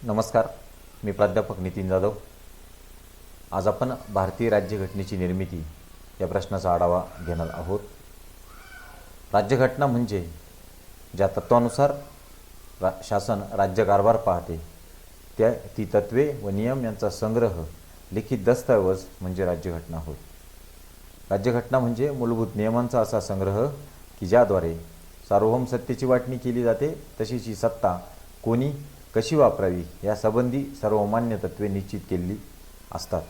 नमस्कार, मी प्राध्यापक नितीन जाधव. आज आपण भारतीय राज्यघटनेची निर्मिती या प्रश्नाचा आढावा घेणार आहोत. राज्यघटना म्हणजे ज्या तत्वानुसार शासन राज्यकारभार पाहते ती तत्वे व नियम यांचा संग्रह लिखित दस्तऐवज म्हणजे राज्यघटना होय. राज्यघटना म्हणजे मूलभूत नियमांचा असा संग्रह की ज्याद्वारे सार्वभौम सत्तेची वाटणी केली जाते, तशीच ही सत्ता कोणी कशी वापरावी यासंबंधी सर्वमान्य तत्वे निश्चित केलेली असतात.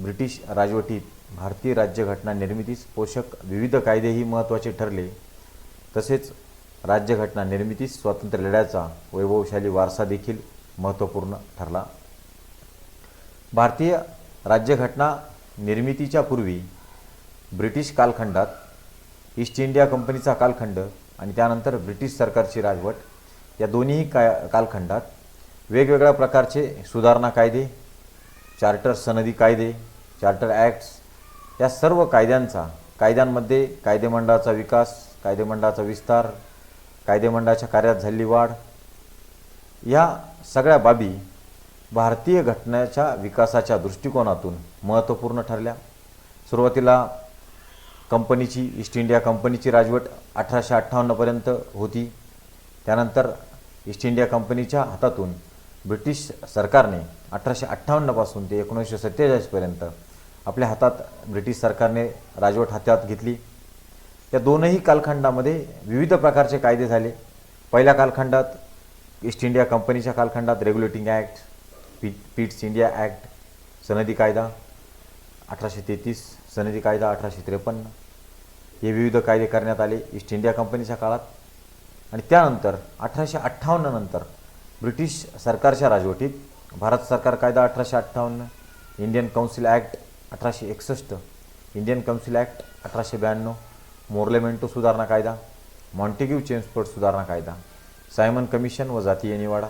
ब्रिटिश राजवटीत भारतीय राज्यघटना निर्मितीस पोषक विविध कायदेही महत्त्वाचे ठरले. तसेच राज्यघटना निर्मितीस स्वातंत्र्य लढ्याचा वैभवशाली वारसा देखील महत्त्वपूर्ण ठरला. भारतीय राज्यघटना निर्मितीच्या पूर्वी ब्रिटिश कालखंडात ईस्ट इंडिया कंपनीचा कालखंड आणि त्यानंतर ब्रिटिश सरकारची राजवट या दोन्ही कालखंडात वेगवेगळ्या प्रकारचे सुधारणा कायदे, चार्टर सनदी कायदे, चार्टर ॲक्ट्स या सर्व कायद्यांमध्ये कायदेमंडळाचा विकास, कायदेमंडळाचा विस्तार, कायदेमंडळाच्या कार्यात झालेली वाढ या सगळ्या बाबी भारतीय घटनेच्या विकासाच्या दृष्टिकोनातून महत्त्वपूर्ण ठरल्या. सुरुवातीला ईस्ट इंडिया कंपनीची राजवट 1858पर्यंत होती. त्यानंतर ईस्ट इंडिया कंपनीच्या हातातून ब्रिटिश सरकारने 1858पासून ते 1947पर्यंत आपल्या हातात ब्रिटिश सरकारने राजवट हातात घेतली. या दोनही कालखंडामध्ये विविध प्रकारचे कायदे झाले. पहिल्या कालखंडात ईस्ट इंडिया कंपनीच्या कालखंडात regulating act, Pitt's India act, सनदी कायदा 1833, सनदी कायदा 1853 हे विविध कायदे करण्यात आले ईस्ट इंडिया कंपनीच्या काळात. आणि त्यानंतर 1858 नंतर ब्रिटिश सरकारच्या राजवटीत भारत सरकार कायदा 1858, Indian council act 1861, Indian council act 1892, मोर्लेमेंटो सुधारणा कायदा, मॉन्टेग्यू चेम्सफोर्ड सुधारणा कायदा, सायमन कमिशन व जातीय निवाडा,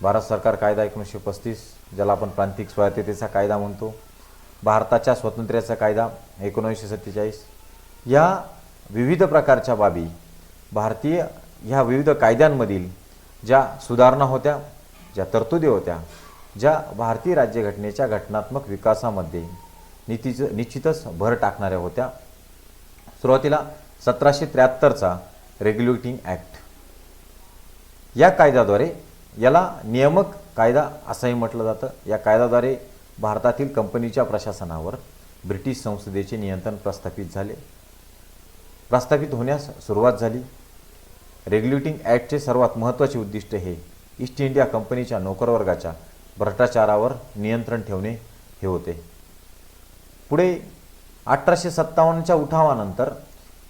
भारत सरकार कायदा 1935 ज्याला आपण प्रांतिक स्वायत्ततेचा कायदा म्हणतो, भारताच्या स्वातंत्र्याचा कायदा 1947 या विविध प्रकारच्या बाबी भारतीय ह्या विविध कायद्यांमधील ज्या सुधारणा होत्या, ज्या तरतुदी होत्या, ज्या भारतीय राज्यघटनेच्या घटनात्मक विकासामध्ये निश्चितच भर टाकणाऱ्या होत्या. सुरुवातीला 1773चा रेग्युलेटिंग ॲक्ट या कायद्याद्वारे, याला नियामक कायदा असंही म्हटलं जातं, या कायद्याद्वारे भारतातील कंपनीच्या प्रशासनावर ब्रिटिश संसदेचे नियंत्रण प्रस्थापित होण्यास सुरुवात झाली. रेग्युलेटिंग ॲक्टचे सर्वात महत्त्वाचे उद्दिष्ट हे ईस्ट इंडिया कंपनीच्या नोकरवर्गाच्या भ्रष्टाचारावर नियंत्रण ठेवणे हे होते. पुढे 1857च्या उठावानंतर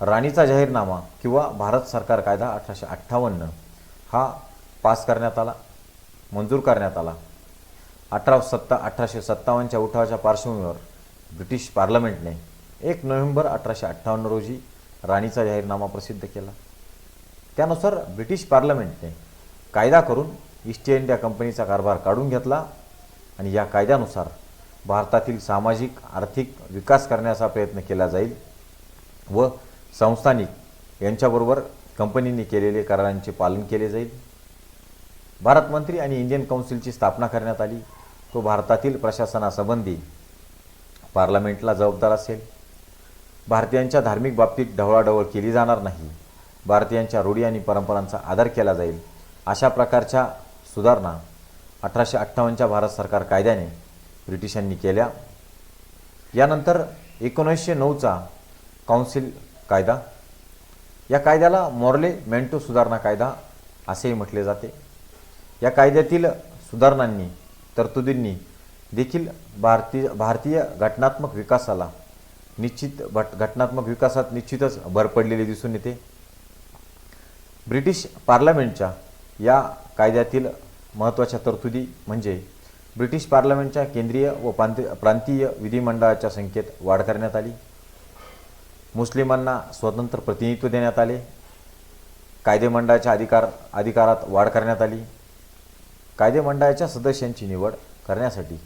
राणीचा जाहीरनामा किंवा भारत सरकार कायदा 1858 हा पास करण्यात आला, मंजूर करण्यात आला. 1857च्या उठावाच्या पार्श्वभूमीवर ब्रिटिश पार्लमेंटने 1 नोव्हेंबर 1858 रोजी राणीचा जाहीरनामा प्रसिद्ध केला. त्यानुसार ब्रिटिश पार्लमेंटने कायदा करून ईस्ट इंडिया कंपनीचा कारभार काढून घेतला आणि या कायद्यानुसार भारतातील सामाजिक आर्थिक विकास करण्याचा प्रयत्न केला जाईल व संस्थानिक यांच्याबरोबर कंपनीने केलेले करारांचे पालन केले जाईल. भारत मंत्री आणि इंडियन काउन्सिलची स्थापना करण्यात आली. तो भारतातील प्रशासनासंबंधी पार्लमेंटला जबाबदार असेल. भारतीयांच्या धार्मिक बाबतीत ढवळाढवळ केली जाणार नाही. भारतीयांच्या रूढी आणि परंपरांचा आदर केला जाईल. अशा प्रकारच्या सुधारणा 1858च्या भारत सरकार कायद्याने ब्रिटिशांनी केल्या. यानंतर 1909चा काउन्सिल कायदा, या कायद्याला मोर्लेमेंटो सुधारणा कायदा असेही म्हटले जाते. या कायद्यातील सुधारणांनी, तरतुदींनी देखील भारतीय घटनात्मक विकासात निश्चितच भर पडलेली दिसून येते. ब्रिटिश पार्लमेंटच्या या कायद्यातील महत्त्वाच्या तरतुदी म्हणजे ब्रिटिश पार्लमेंटच्या केंद्रीय व प्रांतीय विधिमंडळाच्या संख्येत वाढ करण्यात आली. मुस्लिमांना स्वतंत्र प्रतिनिधित्व देण्यात आले. कायदेमंडळाच्या अधिकारात वाढ करण्यात आली. कायदेमंडळाच्या सदस्यांची निवड करण्यासाठी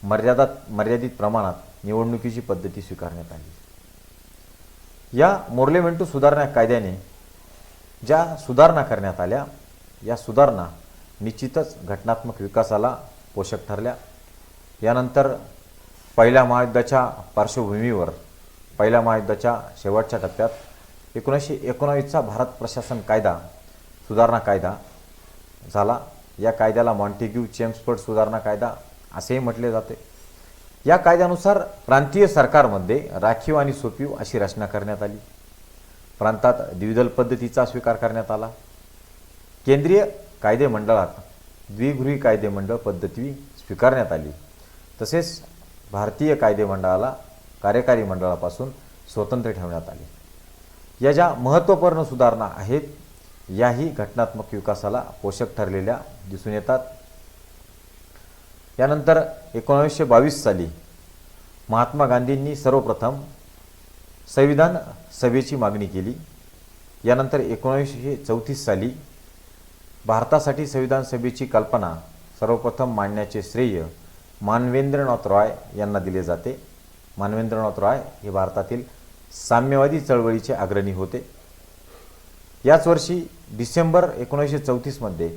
मर्यादित प्रमाणात निवडणुकीची पद्धती स्वीकारण्यात आली. या मोर्लेमेंटो सुधारणा कायद्याने ज्या सुधारणा करण्यात आल्या, या सुधारणा निश्चितच घटनात्मक विकासाला पोषक ठरल्या। यानंतर पहिल्या महायुद्धाच्या पार्श्वभूमीवर पहिल्या महायुद्धाच्या शेवटच्या टप्प्यात 1919चा भारत प्रशासन कायदा सुधारणा कायदा झाला। या कायद्याला मॉन्टेग्यू चेम्सफोर्ड सुधारणा कायदा असेही म्हटले जाते। या कायद्यानुसार प्रांतीय सरकारमध्ये राखीव आणि सोपीव अशी रचना करण्यात आली। प्रांतात द्विदल पद्धतीचा स्वीकार करण्यात आला। केंद्रीय कायदेमंडळात द्विगृही कायदेमंडळ पद्धती स्वीकारण्यात आली। तसेच भारतीय कायदेमंडळाला कार्यकारी मंडळापासून स्वतंत्र ठेवण्यात आले। या ज्या महत्त्वपूर्ण सुधारणा आहेत याही घटनात्मक विकासाला पोषक ठरलेल्या दिसून येतात। यानंतर 1922 साली महात्मा गांधींनी सर्वप्रथम संविधान सभेची मागणी केली। यानंतर 1934 साली भारतासाठी संविधान सभेची कल्पना सर्वप्रथम मांडण्याचे श्रेय मानवेंद्रनाथ रॉय यांना दिले जाते। मानवेंद्रनाथ रॉय हे भारतातील साम्यवादी चळवळीचे अग्रणी होते। याच वर्षी डिसेंबर 1934 मध्ये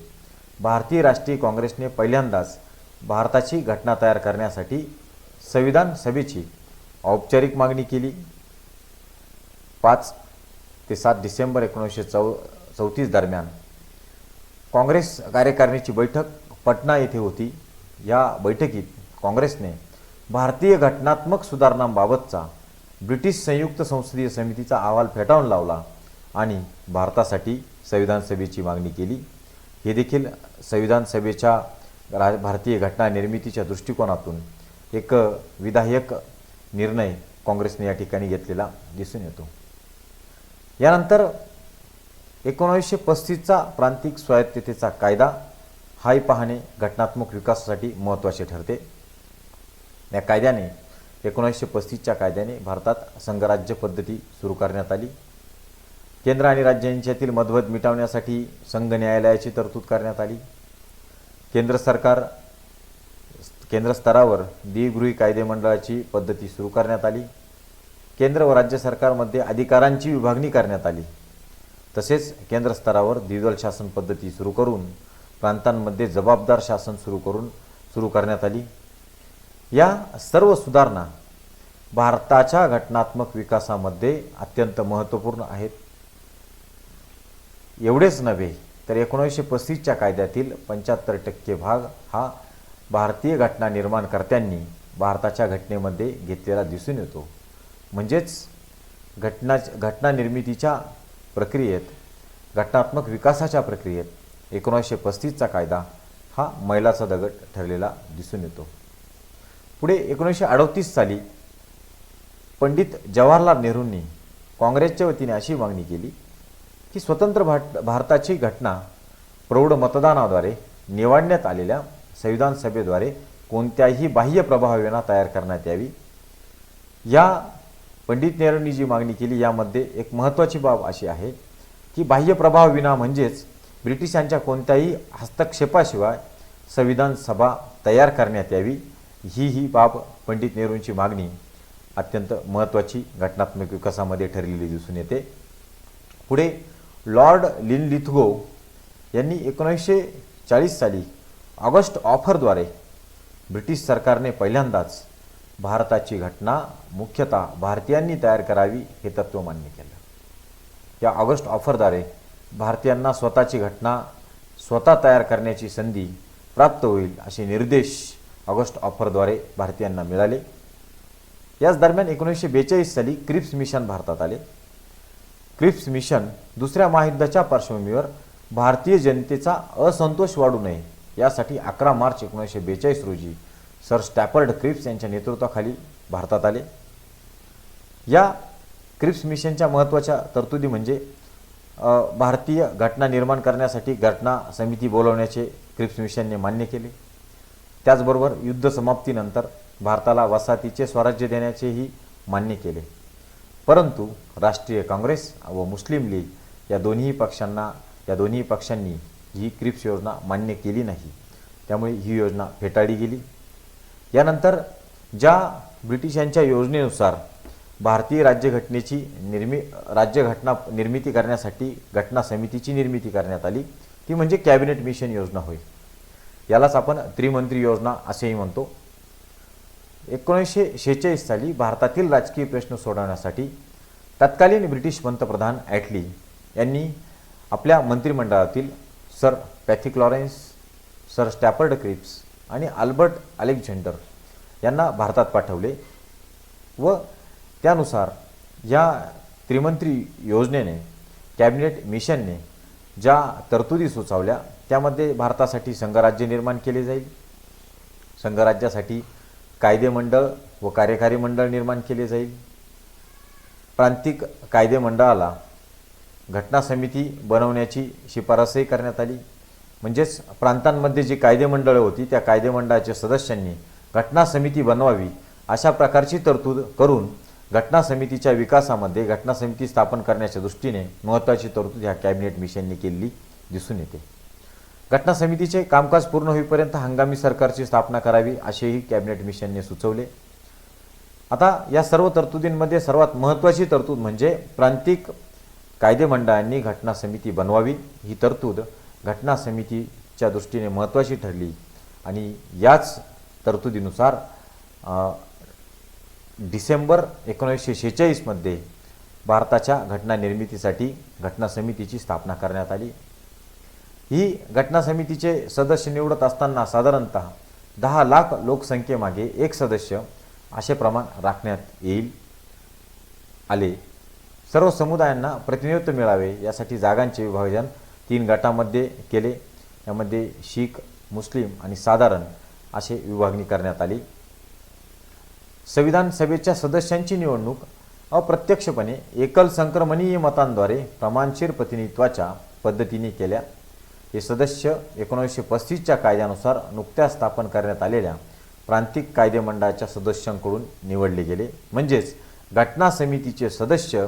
भारतीय राष्ट्रीय काँग्रेसने पहिल्यांदाच भारताची घटना तयार करण्यासाठी संविधान सभेची औपचारिक मागणी केली। 5 ते 7 डिसेंबर 1934 दरम्यान काँग्रेस कार्यकारिणीची बैठक पटना येथे होती। या बैठकीत काँग्रेसने भारतीय घटनात्मक सुधारणांबाबतचा ब्रिटिश संयुक्त संसदीय समितीचा अहवाल फेटाळून लावला आणि भारतासाठी संविधान सभेची मागणी केली। हे देखील संविधान सभेच्या भारतीय घटना निर्मितीच्या दृष्टिकोनातून एक विधायक निर्णय काँग्रेसने या ठिकाणी घेतलेला दिसून येतो। यानंतर 1935चा प्रांतिक स्वायत्ततेचा कायदा हाही पाहणे घटनात्मक विकासासाठी महत्त्वाचे ठरते। या कायद्याने 1935च्या कायद्याने भारतात संघराज्य पद्धती सुरू करण्यात आली। केंद्र आणि राज्यांच्यातील मतभेद मिटवण्यासाठी संघ न्यायालयाची तरतूद करण्यात आली। केंद्र स्तरावर द्विगृही कायदेमंडळाची पद्धती सुरू करण्यात आली। केंद्र व राज्य सरकारमध्ये अधिकारांची विभागणी करण्यात आली। तसेच केंद्र स्तरावर द्विदल शासन पद्धती सुरू करून प्रांतांमध्ये जबाबदार शासन सुरू करण्यात आली। या सर्व सुधारणा भारताच्या घटनात्मक विकासामध्ये अत्यंत महत्त्वपूर्ण आहेत। एवढेच नव्हे तर 1935च्या कायद्यातील 75% भाग हा भारतीय घटना निर्माणकर्त्यांनी भारताच्या घटनेमध्ये घेतलेला दिसून येतो। म्हणजेच घटना निर्मितीच्या प्रक्रियेत घटनात्मक विकासाच्या प्रक्रियेत 1935चा कायदा हा मैलाचा दगड ठरलेला दिसून येतो। पुढे 1938 साली पंडित जवाहरलाल नेहरूंनी काँग्रेसच्या वतीने अशी मागणी केली की स्वतंत्र भारताची घटना प्रौढ मतदानाद्वारे निवडण्यात आलेल्या संविधान सभेद्वारे कोणत्याही बाह्य प्रभावाविना तयार करण्यात यावी। या पंडित नेहरूंनी जी मागणी केली यामध्ये एक महत्त्वाची बाब अशी आहे की बाह्य प्रभावाविना म्हणजेच ब्रिटिशांच्या कोणत्याही हस्तक्षेपाशिवाय संविधान सभा तयार करण्यात यावी। ही बाब पंडित नेहरूंची मागणी अत्यंत महत्त्वाची घटनात्मक विकासामध्ये ठरलेली दिसून येते। पुढे लॉर्ड लिनलिथगो यांनी 1940 साली ऑगस्ट ऑफरद्वारे ब्रिटिश सरकारने पहिल्यांदाच भारताची घटना मुख्यतः भारतीयांनी तयार करावी हे तत्त्व मान्य केलं। या ऑगस्ट ऑफरद्वारे भारतीयांना स्वतःची घटना स्वतः तयार करण्याची संधी प्राप्त होईल असे निर्देश ऑगस्ट ऑफरद्वारे भारतीयांना मिळाले। याच दरम्यान 1942 साली क्रिप्स मिशन भारतात आले। क्रिप्स मिशन दुसऱ्या महायुद्धाच्या पार्श्वभूमीवर भारतीय जनतेचा असंतोष वाढू नये यासाठी 11 मार्च 1942 रोजी सर स्टॅफर्ड क्रिप्स यांच्या नेतृत्वाखाली भारतात आले। या क्रिप्स मिशनच्या महत्त्वाच्या तरतुदी म्हणजे भारतीय घटना निर्माण करण्यासाठी घटना समिती बोलवण्याचे क्रिप्स मिशनने मान्य केले। त्याचबरोबर युद्ध समाप्तीनंतर भारताला वसाहतीचे स्वराज्य देण्याचेही मान्य केले। परंतु राष्ट्रीय काँग्रेस व मुस्लिम लीग या दोन्ही पक्षांनी ही क्रिप्स योजना मान्य केली नाही। त्यामुळे ही योजना फेटाळली गेली। यानंतर ज्या ब्रिटिशांच्या योजनेनुसार भारतीय राज्यघटनेची निर्मिती करण्यासाठी घटना समितीची निर्मिती करण्यात आली ती म्हणजे कॅबिनेट मिशन योजना होय। यालाच आपण त्रिमंत्री योजना असेही म्हणतो. 1946 साली भारतातील राजकीय प्रश्न सोडवण्यासाठी तत्कालीन ब्रिटिश पंतप्रधान ॲटली यांनी आपल्या मंत्रिमंडळातील sir Pethick Lawrence, sir Stafford Cripps आणि अल्बर्ट अलेक्झांडर यांना भारतात पाठवले व त्यानुसार या त्रिमंत्री योजनेने कॅबिनेट मिशनने ज्या तरतुदी सुचवल्या त्यामध्ये भारतासाठी संघराज्य निर्माण केले जाईल, संघराज्यासाठी कायदेमंडळ व कार्यकारी मंडळ निर्माण केले जाईल, प्रांतिक कायदेमंडळाला घटना समिती बनवण्याची शिफारसही करण्यात आली. म्हणजेच प्रांतांमध्ये जी कायदेमंडळे होती त्या कायदेमंडळाच्या सदस्यांनी घटना समिती बनवावी अशा प्रकारची तरतूद करून घटना समितीच्या विकासामध्ये घटना समिती स्थापन करण्याच्या दृष्टीने महत्त्वाची तरतूद ह्या कॅबिनेट मिशनने केलेली दिसून येते. घटना समितीचे कामकाज पूर्ण होईपर्यंत हंगामी सरकारची स्थापना करावी असेही कॅबिनेट मिशनने सुचवले. आता या सर्व तरतुदींमध्ये सर्वात महत्त्वाची तरतूद म्हणजे प्रांतिक कायदेमंडळांनी घटना समिती बनवावी. ही तरतूद घटना समितीच्या दृष्टीने महत्त्वाची ठरली आणि याच तरतुदीनुसार डिसेंबर 1946 मध्ये भारताच्या घटना निर्मितीसाठी घटना समितीची स्थापना करण्यात आली. ही घटना समितीचे सदस्य निवडत असताना साधारणतः 10 लाख लोकसंख्येमागे एक सदस्य असे प्रमाण राखण्यात आले. सर्व समुदायांना प्रतिनिधित्व मिळावे यासाठी जागांचे विभाजन 3 गटामध्ये केले. यामध्ये शीख, मुस्लिम आणि साधारण असे विभागणी करण्यात आली. संविधान सभेच्या सदस्यांची निवडणूक अप्रत्यक्षपणे एकल संक्रमणीय मतांद्वारे प्रमाणशीर प्रतिनिधित्वाच्या पद्धतीने केल्या. हे सदस्य 1935च्या कायद्यानुसार नुकत्याच स्थापन करण्यात आलेल्या प्रांतिक कायदेमंडळाच्या सदस्यांकडून निवडले गेले. म्हणजेच घटना समितीचे सदस्य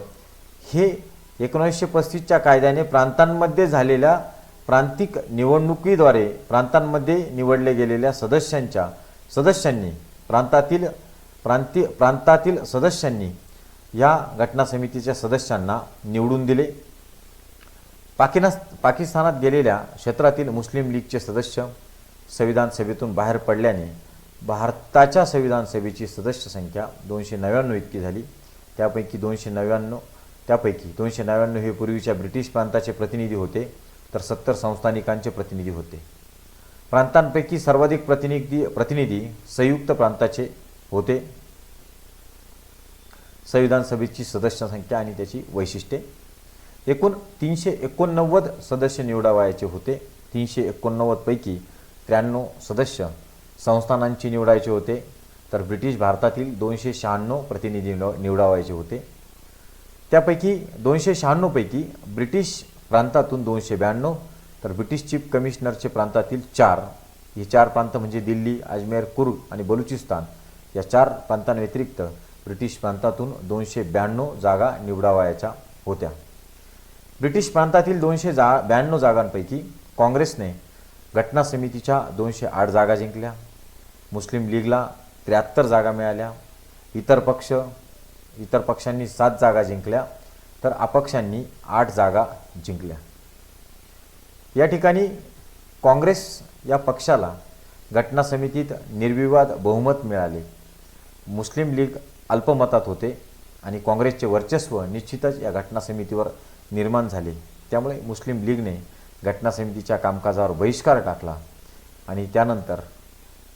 हे 1935च्या कायद्याने प्रांतांमध्ये झालेल्या प्रांतिक निवडणुकीद्वारे प्रांतांमध्ये निवडले गेलेल्या सदस्यांनी प्रांतातील सदस्यांनी या घटना समितीच्या सदस्यांना निवडून दिले. पाकिस्तानात गेलेल्या क्षेत्रातील मुस्लिम लीगचे सदस्य संविधान सभेतून बाहेर पडल्याने भारताच्या संविधान सभेची सदस्य संख्या 299 इतकी झाली. त्यापैकी 299 हे पूर्वीच्या ब्रिटिश प्रांताचे प्रतिनिधी होते तर 70 संस्थानिकांचे प्रतिनिधी होते. प्रांतांपैकी सर्वाधिक प्रतिनिधी संयुक्त प्रांताचे होते. संविधान सभेची सदस्य संख्या आणि त्याची वैशिष्ट्ये एकूण 389 सदस्य निवडावयाचे होते. 389 पैकी 93 सदस्य संस्थानांची निवडायचे होते तर ब्रिटिश भारतातील 296 प्रतिनिधी निवडावयाचे होते. त्यापैकी 296 पैकी ब्रिटिश प्रांतातून 292 तर ब्रिटिश चीफ कमिशनरचे प्रांतातील 4. ही 4 प्रांत म्हणजे दिल्ली, अजमेर, कुर्ग आणि बलुचिस्तान या 4 प्रांतांव्यतिरिक्त ब्रिटिश प्रांतातून 292 जागा निवडावयाच्या होत्या. ब्रिटिश प्रांतातील 292 जागांपैकी काँग्रेसने घटना समितीच्या 208 जागा जिंकल्या. मुस्लिम लीगला 73 जागा मिळाल्या. इतर पक्षांनी 7 जागा जिंकल्या तर अपक्षांनी 8 जागा जिंकल्या. या ठिकाणी काँग्रेस या पक्षाला घटना समितीत निर्विवाद बहुमत मिळाले. मुस्लिम लीग अल्पमतात होते आणि काँग्रेसचे वर्चस्व निश्चितच या घटना समितीवर निर्माण झाले. त्यामुळे मुस्लिम लीगने घटना समितीच्या कामकाजावर बहिष्कार टाकला आणि त्यानंतर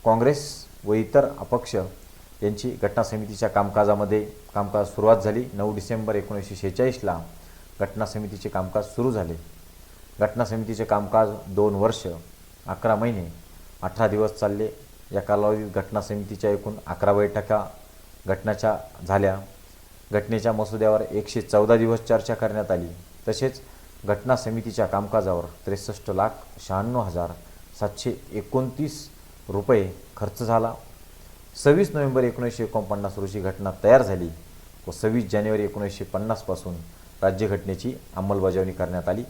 काँग्रेस व इतर अपक्ष यांची घटना समितीच्या कामकाज सुरुवात झाली. 9 डिसेंबर 1946ला घटना समितीचे कामकाज सुरू झाले. घटना समितीचे कामकाज 2 वर्ष 11 महिने 18 दिवस चालले. या कालावधीत घटना समितीच्या एकूण 11 बैठका घटनेच्या झाल्या. घटनेच्या मसुद्यावर 114 दिवस चर्चा करण्यात आली. तसेच घटना समितीच्या कामकाजावर 63,96,729 रुपये खर्च झाला. 26 नोव्हेंबर 1949 रोजी घटना तयार झाली व 26 जानेवारी 1950 पासून राज्यघटनेची अंमलबजावणी करण्यात आली.